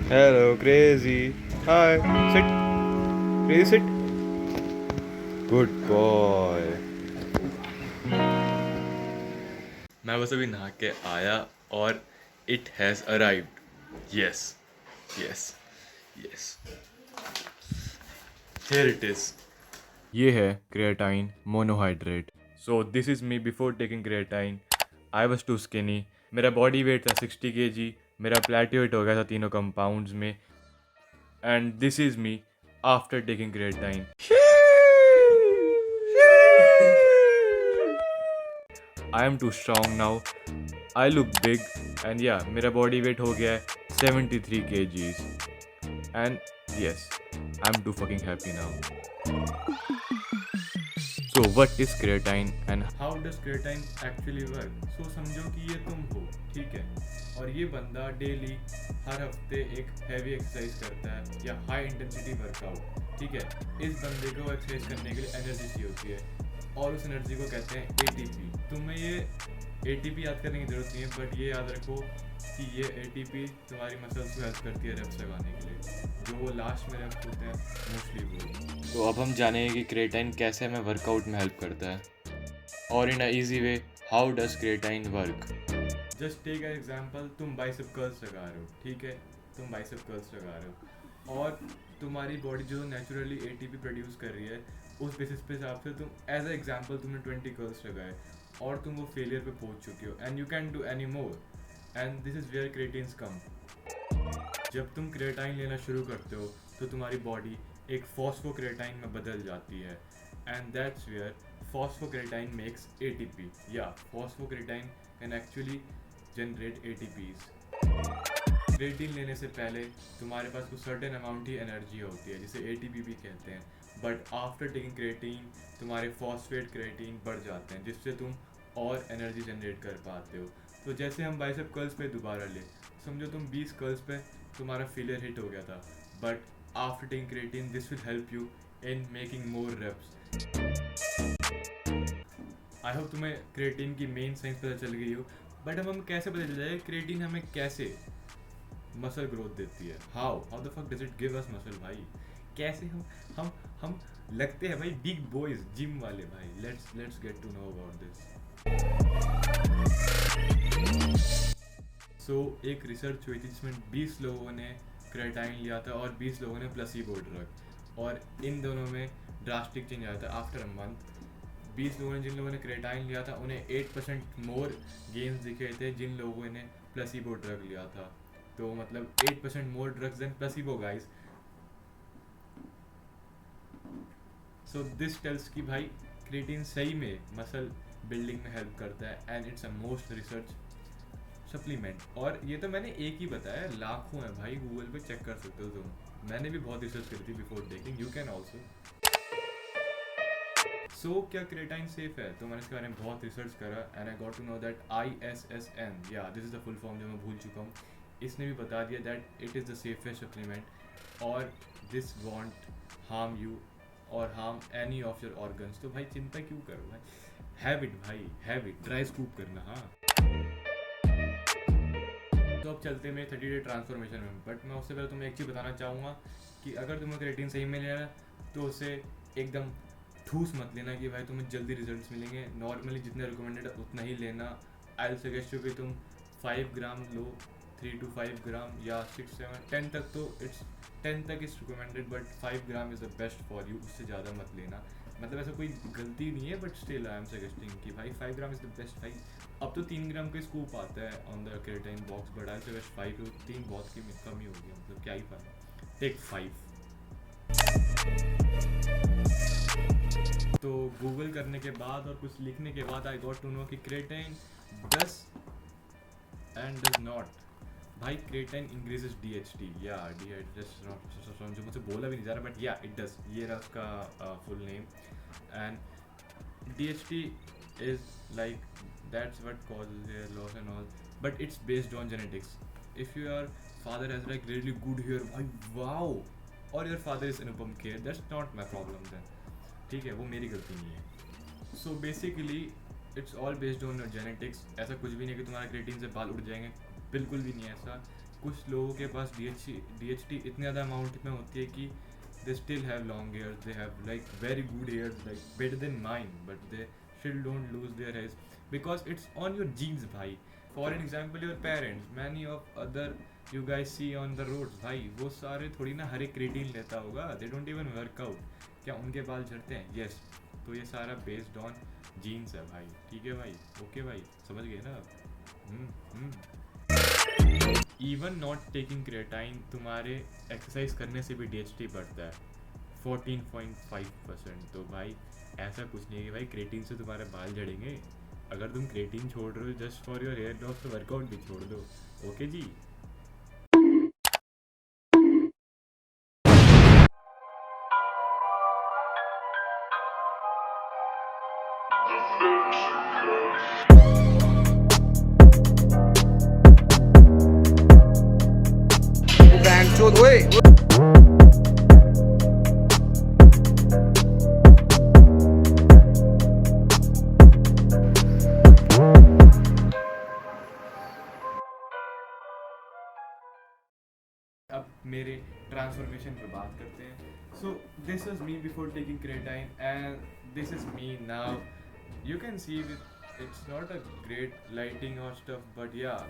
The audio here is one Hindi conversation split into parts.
Hello, crazy. Hi. Sit. Crazy, sit. Good boy. मैं बस अभी नहा के आया और it has arrived. Yes. Yes. Yes. Here it is. ये है creatine monohydrate. So this is me before taking creatine. I was too skinny. मेरा बॉडी वेट था 60 kg. मेरा प्लेटो वेट हो गया था तीनों कंपाउंड्स में. And this is me after taking creatine. I am too strong now. I look big. And या मेरा बॉडी वेट हो गया है 73 kgs. And yes, I'm too fucking happy now. So what is creatine and how does creatine actually work? So समझो कि ये तुम हो, ठीक है, और ये बंदा डेली हर हफ्ते एक हैवी एक्सरसाइज करता है या हाई इंटेंसिटी वर्कआउट, ठीक है. इस बंदे को एक्सरसाइज करने के लिए एनर्जी चाहिए होती है और उस एनर्जी को कहते हैं ATP. तुम्हें ये ATP याद करने की ज़रूरत नहीं है, बट ये याद रखो कि ये ATP तुम्हारी मसल्स को हेल्प करती है रेप्स लगाने के लिए, जो वो लास्ट में रेप्स होते हैं मोस्टली वो. तो अब हम जानेंगे कि क्रिएटाइन कैसे हमें वर्कआउट में हेल्प करता है, और in a easy way how does creatine work. Just take an example. तुम बाइसेप कर्ल्स लगा रहे हो, ठीक है, तुम बाइसेप कर्ल्स लगा रहे हो और तुम्हारी बॉडी जो नेचुरली ATP प्रोड्यूस कर रही है, उस बेसिस पे हिसाब से तुम एज अ एग्जांपल तुमने 20 कर्ल्स लगाए और तुम वो फेलियर पे पहुंच चुके हो and you can do any more. And this is where creatines come. जब तुम क्रिएटाइन लेना शुरू करते हो तो तुम्हारी बॉडी एक फॉस्फोक्रिएटाइन में बदल जाती है and that's where phosphocreatine makes ATP. या phosphocreatine can actually generate ATPs. Creatine लेने से पहले तुम्हारे पास कुछ सर्टेन अमाउंट ही एनर्जी होती है जिसे ATP भी कहते हैं, बट आफ्टर टेकिंग क्रिएटिन तुम्हारे फॉस्फेट क्रिएटिन बढ़ जाते हैं जिससे तुम और एनर्जी जनरेट कर पाते हो. तो जैसे हम बाइसेप कर्ल्स पे दोबारा ले, समझो तुम 20 कर्ल्स पे तुम्हारा फेलियर हिट हो गया था, but after taking creatine this will help you in making more reps. I hope तुम्हें क्रिएटिन की मेन साइंस पता चल गई हो, बट अब हम कैसे पता चल जाए क्रिएटिन हमें कैसे मसल ग्रोथ देती है. How the fuck does it give us muscle भाई. कैसे हम लगते हैं भाई बिग बॉयज जिम वाले भाई. Let's get to know about this. So एक रिसर्च हुई थी जिसमें 20 लोगों ने क्रिएटाइन लिया था और 20 लोगों ने प्लेसिबो ड्रग, और इन दोनों में ड्रास्टिक चेंज आया था आफ्टर अ मंथ. 20 लोगों ने जिन लोगों ने क्रिएटाइन लिया था उन्हें 8% मोर गेन्स दिखे थे जिन लोगों ने प्लेसिबो ड्रग लिया था. तो मतलब 8% more drugs than placebo guys. So this tells कि भाई क्रिएटिन सही में मसल बिल्डिंग में हेल्प करता है and it's a most research supplement. और ये तो मैंने एक ही बताया, लाखों है भाई, गूगल पे चेक कर सकते हो तुम. मैंने भी बहुत रिसर्च करी थी before taking. You can also. So क्या क्रिएटाइन सेफ है? तो मैंने इसके बारे में बहुत रिसर्च करा and I got to know that ISSN, yeah this is the full form जो मैं भूल चुका हूँ, इसने भी बता दिया that it is the safest supplement और दिस वॉन्ट हार्म यू और harm any of your organs. तो भाई चिंता क्यों करो भाई, हैव इट भाई, हैव इट. ड्राई स्कूप करना. हाँ, तो अब चलते मेरे 30 डे ट्रांसफॉर्मेशन में. बट मैं उससे पहले तुम्हें एक चीज़ बताना चाहूँगा कि अगर तुम्हें क्रिएटिन सही में लेना तो उसे एकदम ठूस मत लेना कि भाई तुम्हें जल्दी रिजल्ट्स मिलेंगे. नॉर्मली जितना रिकमेंडेड है उतना ही लेना. आई विल सजेस्ट यू कि तुम 5 ग्राम लो, 3 to 5 ग्राम या 6, 7, 10 तक. तो 10 तक is recommended but 5 gram is the best for you. उससे ज़्यादा मत लेना. मतलब ऐसा कोई गलती नहीं है, but still I am suggesting कि भाई 5 ग्राम इज़ द बेस्ट. भाई अब तो 3 ग्राम का स्कूप आता है on the creatine box, but I suggest 5. 3 बहुत कम ही हो गया, मतलब क्या ही फायदा. टेक 5. तो गूगल करने के बाद और कुछ लिखने के बाद आई गॉट टू नो कि क्रिएटाइन डस एंड डज नॉट. भाई क्रिएटाइन इंक्रीजेस DHT, या डिहाइड्रेशन, जो मुझे बोला भी नहीं जा रहा, बट या इट डज. ये रहा उसका full name. And DHT is like that's what causes hair loss and all, but it's based on genetics. If your father has like really good hair, भाई वाओ, और your father is Anupam Kher, that's not my problem then. ठीक है, वो मेरी गलती नहीं है. So basically it's all based on your genetics. ऐसा कुछ भी नहीं कि तुम्हारा क्रिएटिन से बाल उड़ जाएंगे, बिल्कुल भी नहीं ऐसा. कुछ लोगों के पास DHT इतने ज़्यादा अमाउंट में होती है कि they still have long hairs, they have like very good hairs, like better than mine, but they still don't lose their hairs because it's on your genes bhai. For an example, your parents, many of other you guys see on the roads भाई, वो सारे थोड़ी ना हर एक क्रेटीन लेता होगा, they don't even work out. क्या उनके बाल झड़ते हैं? Yes. तो ये सारा बेस्ड ऑन जीन्स है भाई, ठीक है भाई, ओके भाई, समझ गए ना आप? इवन नॉट टेकिंग क्रेटाइन तुम्हारे एक्सरसाइज करने से भी DHT बढ़ता है 14.5%। तो भाई ऐसा कुछ नहीं है कि भाई क्रेटीन से तुम्हारे बाल झड़ेंगे। अगर तुम क्रेटीन छोड़ रहे हो just for your hair loss तो वर्कआउट भी छोड़ दो, ओके जी। अब मेरे ट्रांसफॉर्मेशन पे बात करते हैं। So this is me before taking क्रेटाइन and this is me now. You can C it's not a great lighting or stuff, but yeah,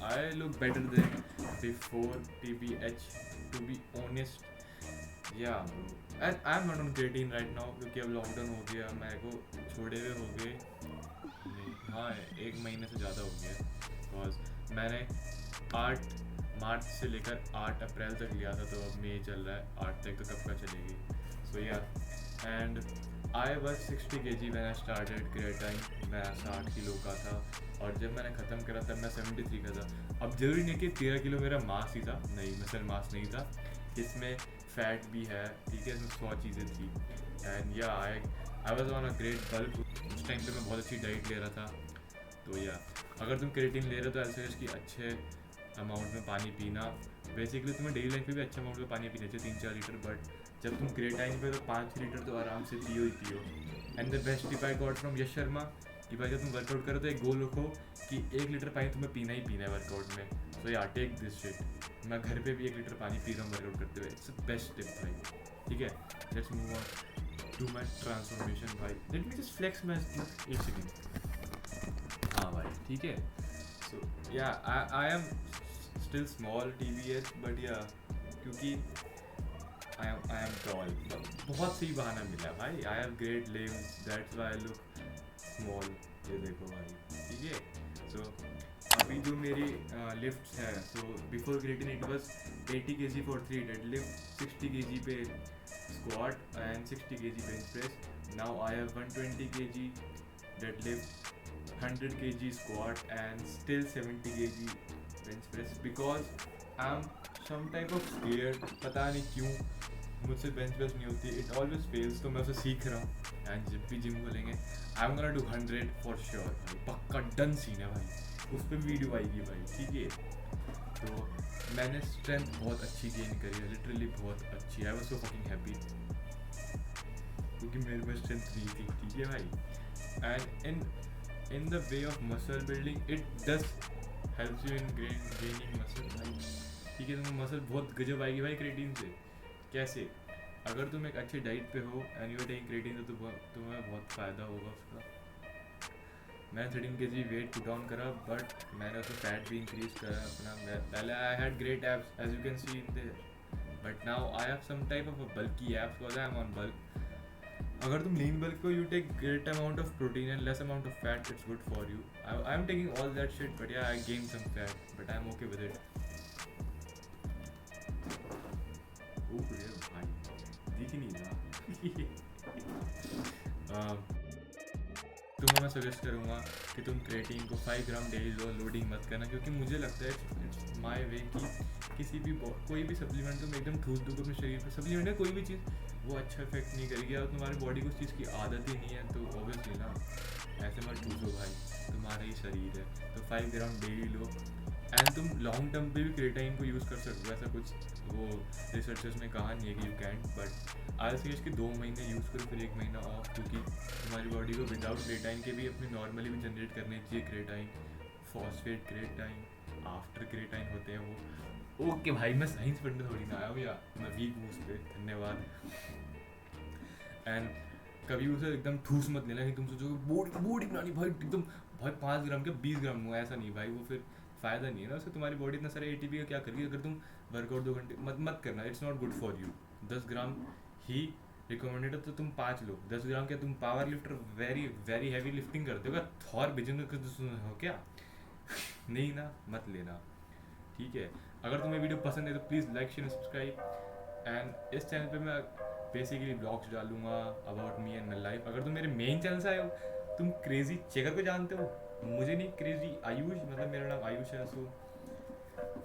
I look better than before TBH, to be honest. Yeah, and I'm not on creatine right now क्योंकि अब लॉकडाउन हो गया, मेरे को छोड़े हुए हो गए, हाँ 1 महीने से ज़्यादा हो गया, बिकॉज मैंने 8 मार्च से लेकर 8 अप्रैल तक लिया था, तो अब मई चल रहा है, 8 तक तो कब का चलेगी। सो या and I was 60 kg when I started creatine, मैं 60 किलो का था, और जब मैंने ख़त्म करा तब मैं 73 का था। अब जरूरी नहीं कि 13 किलो मेरा मास ही था, नहीं मसल मास नहीं था, इसमें फैट भी है, ठीक है, इसमें 100 चीज़ें थी। एंड या I was on a great bulk, उस टाइम पे मैं बहुत अच्छी डाइट ले रहा था। तो या अगर तुम क्रेटिन ले रहे हो तो ऐसे कि अच्छे अमाउंट में पानी पीना, बेसिकली तुम्हें डेली लाइफ में भी अच्छा अमाउंट में पानी पीना चाहिए, 3-4 लीटर, बट जब तुम क्रेटाइन पे तो 5 लीटर तो आराम से पियो ही पियो। And the best tip I got from Yash Sharma कि भाई जब तुम वर्कआउट करो तो एक गोल रखो कि 1 लीटर पानी तुम्हें पीना ही पीना है वर्कआउट में। सो या टेक दिस शिट, मैं घर पे भी 1 लीटर पानी पी रहा हूँ वर्कआउट करते हुए, इट्स बेस्ट टिप भाई, ठीक है। Let's move on to my transformation भाई, let me just flex my 1 second, हाँ भाई, ठीक है। So yeah I am still small TBH, but yeah क्योंकि I am tall, बहुत सही बहाना मिला भाई, I have great limbs, that's why I look small, ये देखो भाई, ठीक है। सो अभी जो मेरी लिफ्ट्स है, so before creatine it was 80 kg for 3 deadlift, 60 kg पे squat and 60 kg bench press. Now I have 120 kg deadlift, 100 kg squat and still 70 kg bench press, because I am some type of scared, पता नहीं क्यों मुझसे बेंच प्रेस नहीं होती, इट ऑलवेज फेल्स, तो मैं उसे सीख रहा हूँ। एंड जब भी जिम खोलेंगे I am gonna do 100 for sure भाई, पक्का डन सीन है भाई, उस पर वीडियो आएगी भाई, ठीक है। तो मैंने स्ट्रेंथ बहुत अच्छी गेन करी है, लिटरली बहुत अच्छी, I was so fucking happy क्योंकि मेरे में स्ट्रेंथ नहीं थी, ठीक है भाई। And in the way of muscle building it does helps you in gaining muscle भाई, ठीक है। तुम्हें मसल बहुत गजब आएगी भाई क्रेटिन से। कैसे? अगर तुम एक अच्छी डाइट पे हो and you are taking creatine तो तुम्हें बहुत फ़ायदा होगा उसका। मैंने 13 kg वेट पुट डाउन करा, बट मैंने उसमें फैट भी इंक्रीज करा अपना। पहले I had great abs as you can see in there, but now I have some type of a bulky abs because I am on bulk. अगर तुम लीन बल्क को you take great amount of protein and less amount of fat, it's good for you. I am taking all that shit, but yeah I gain some fat, but I am okay with it. भाई दिख नहीं रहा। तुम्हें मैं सजेस्ट करूँगा कि तुम क्रेटीन को 5 ग्राम डेली लो, लोडिंग मत करना, क्योंकि मुझे लगता है इट्स माय वे कि किसी भी कोई भी सप्लीमेंट तुम एकदम ठूस दो अपने शरीर पर, सप्लीमेंट है कोई भी चीज़, वो अच्छा इफेक्ट नहीं करेगी। और तुम्हारी बॉडी को उस चीज़ की आदत ही नहीं है, तो ऑब्वियसली ना ऐसे मत ठूसो भाई, तुम्हारा ही शरीर है। तो 5 ग्राम डेली लो, एंड तुम लॉन्ग टर्म पे भी क्रेटाइन को यूज़ कर सकते हो, ऐसा कुछ वो रिसर्चर्स ने कहा नहीं है कि you can't, but I suggest कि 2 महीने यूज़ करो, फिर 1 महीना ऑफ, क्योंकि तुम्हारी बॉडी को विदाउट क्रेटाइन के भी अपनी नॉर्मली भी जनरेट करनी चाहिए क्रेटाइन, फॉस्फेट क्रेटाइन, आफ्टर क्रिएटाइन होते हैं वो। ओके भाई, मैं साइंस पढ़ने थोड़ी ना आया हूँ यार, मैं वीक हूँ उस पर, धन्यवाद। एंड कभी उसे एकदम ठूस मत लेना कि तुम सोचो बॉडी बॉडी बनानी भाई एकदम, भाई 5 ग्राम क्या 20 ग्राम हुआ, ऐसा नहीं भाई, वो फिर फ़ायदा नहीं है ना उससे, तुम्हारी बॉडी इतना सारा एटीपी का क्या करेगी अगर तुम वर्कआउट 2 घंटे मत करना, it's not good for you. 10 gram he recommended है, तो तुम 5 लो। 10 ग्राम क्या तुम power lifter, very very heavy lifting करते हो क्या, थॉर बिजनेस हो क्या? नहीं ना, मत लेना, ठीक है। अगर तुम्हें वीडियो पसंद है तो please like share subscribe. And इस चैनल पे मैं बेसिकली ब्लॉग्स डालूंगा about me and my life. अगर तुम मेरे मेन चैनल से आए हो, तुम क्रेजी चेकर को जानते हो, मुझे नहीं, क्रेजी आयुष, मतलब मेरा नाम आयुष है। सो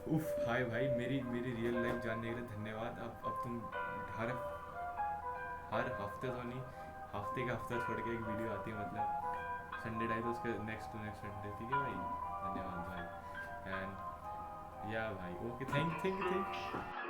उफ, हाय भाई, मेरी मेरी रियल लाइफ जानने के लिए धन्यवाद। अब तुम हर हर हफ्ते तो नहीं, हफ्ते का हफ्ता छोड़ के एक वीडियो आती है, मतलब संडे टाइम तो उसके नेक्स्ट टू नेक्स्ट संडे, ठीक है भाई, धन्यवाद भाई। एंड या भाई, ओके, थैंक यू।